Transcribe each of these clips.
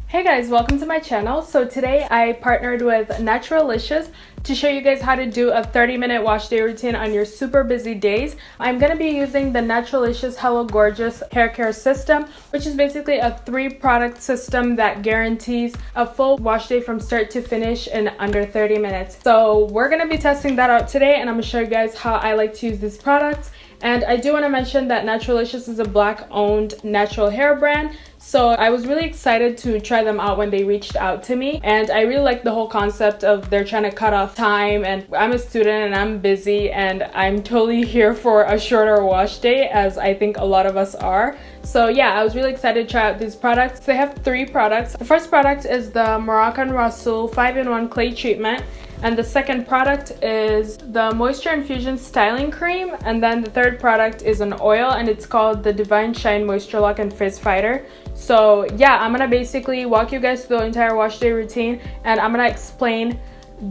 Hey guys, welcome to my channel. So today I partnered with Naturalicious to show you guys how to do a 30-minute wash day routine on your super busy days. I'm going to be using the Naturalicious Hello Gorgeous hair care system, which is basically a 3-product system that guarantees a full wash day from start to finish in under 30 minutes. So we're going to be testing that out today, and I'm going to show you guys how I like to use these products. And I do want to mention that Naturalicious is a Black-owned natural hair brand. So I was really excited to try them out when they reached out to me, and I really like the whole concept of they're trying to cut off time, and I'm a student and I'm busy and I'm totally here for a shorter wash day, as I think a lot of us are. So yeah, I was really excited to try out these products. They have 3 products. The first product is the Moroccan Rasoul 5-in-1 Clay Treatment. And the second product is the Moisture Infusion Styling Cream. And then the third product is an oil, and it's called the Divine Shine Moisture Lock and Frizz Fighter. So yeah, I'm gonna basically walk you guys through the entire wash day routine, and I'm gonna explain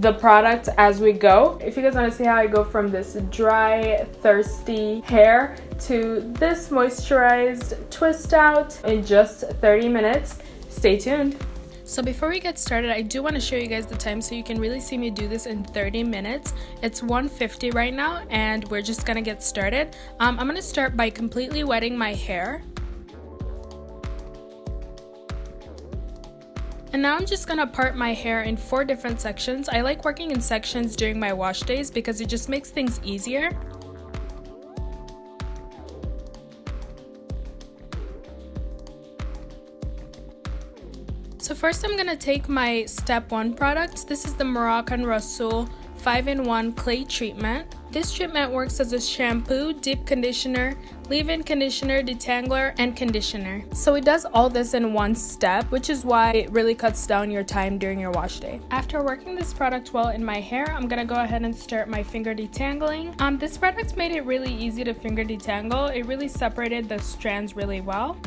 the product as we go. If you guys want to see how I go from this dry, thirsty hair to this moisturized twist out in just 30 minutes, stay tuned. So before we get started, I do want to show you guys the time so you can really see me do this in 30 minutes. It's 1:50 right now, and we're just gonna get started. I'm gonna start by completely wetting my hair. And now I'm just gonna part my hair in 4 different sections. I like working in sections during my wash days because it just makes things easier. So first I'm gonna take my step 1 product. This is the Moroccan Rasoul 5-in-1 Clay Treatment. This treatment works as a shampoo, deep conditioner, leave-in conditioner, detangler, and conditioner. So it does all this in one step, which is why it really cuts down your time during your wash day. After working this product well in my hair, I'm gonna go ahead and start my finger detangling. This product made it really easy to finger detangle. It really separated the strands really well.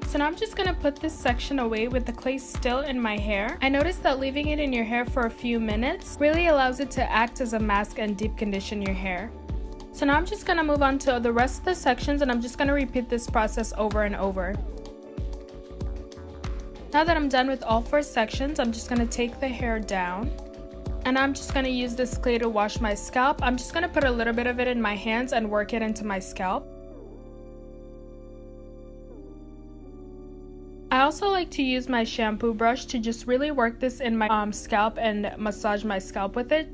So now I'm just gonna put this section away with the clay still in my hair. I noticed that leaving it in your hair for a few minutes really allows it to act as a mask and deep condition your hair. So now I'm just gonna move on to the rest of the sections, and I'm just gonna repeat this process over and over. Now that I'm done with all 4 sections, I'm just gonna take the hair down. And I'm just gonna use this clay to wash my scalp. I'm just gonna put a little bit of it in my hands and work it into my scalp. I also like to use my shampoo brush to just really work this in my scalp and massage my scalp with it.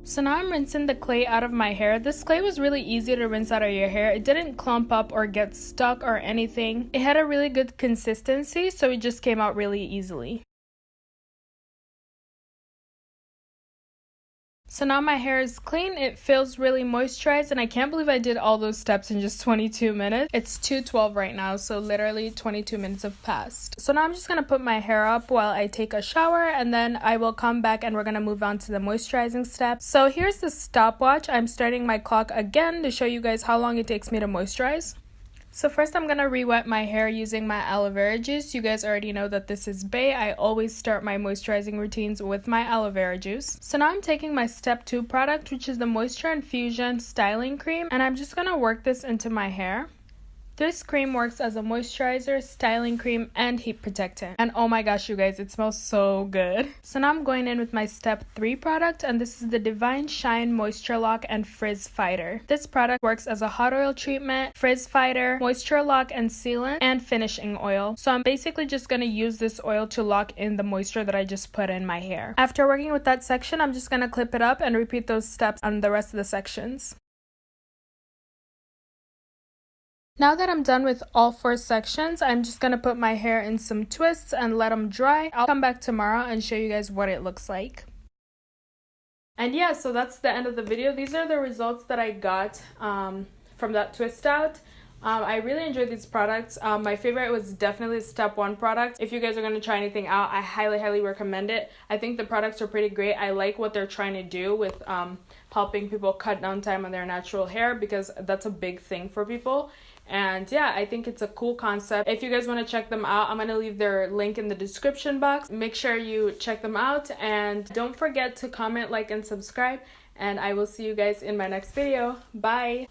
So now I'm rinsing the clay out of my hair. This clay was really easy to rinse out of your hair. It didn't clump up or get stuck or anything. It had a really good consistency, so it just came out really easily. So now my hair is clean, it feels really moisturized, and I can't believe I did all those steps in just 22 minutes. It's 2:12 right now, so literally 22 minutes have passed. So now I'm just gonna put my hair up while I take a shower, and then I will come back and we're gonna move on to the moisturizing step. So here's the stopwatch. I'm starting my clock again to show you guys how long it takes me to moisturize. So first I'm gonna re-wet my hair using my aloe vera juice. You guys already know that this is bae. I always start my moisturizing routines with my aloe vera juice. So now I'm taking my step 2 product, which is the Moisture Infusion Styling Cream, and I'm just gonna work this into my hair. This cream works as a moisturizer, styling cream, and heat protectant. And oh my gosh, you guys, it smells so good. So now I'm going in with my step 3 product, and this is the Divine Shine Moisture Lock and Frizz Fighter. This product works as a hot oil treatment, frizz fighter, moisture lock and sealant, and finishing oil. So I'm basically just gonna use this oil to lock in the moisture that I just put in my hair. After working with that section, I'm just gonna clip it up and repeat those steps on the rest of the sections. Now that I'm done with all 4 sections, I'm just gonna put my hair in some twists and let them dry. I'll come back tomorrow and show you guys what it looks like. And yeah, so that's the end of the video. These are the results that I got from that twist out. I really enjoyed these products. My favorite was definitely the step 1 product. If you guys are going to try anything out, I highly recommend it. I think the products are pretty great. I like what they're trying to do with helping people cut down time on their natural hair, because that's a big thing for people. And yeah, I think it's a cool concept. If you guys want to check them out, I'm going to leave their link in the description box. Make sure you check them out, and don't forget to comment, like, and subscribe. And I will see you guys in my next video. Bye!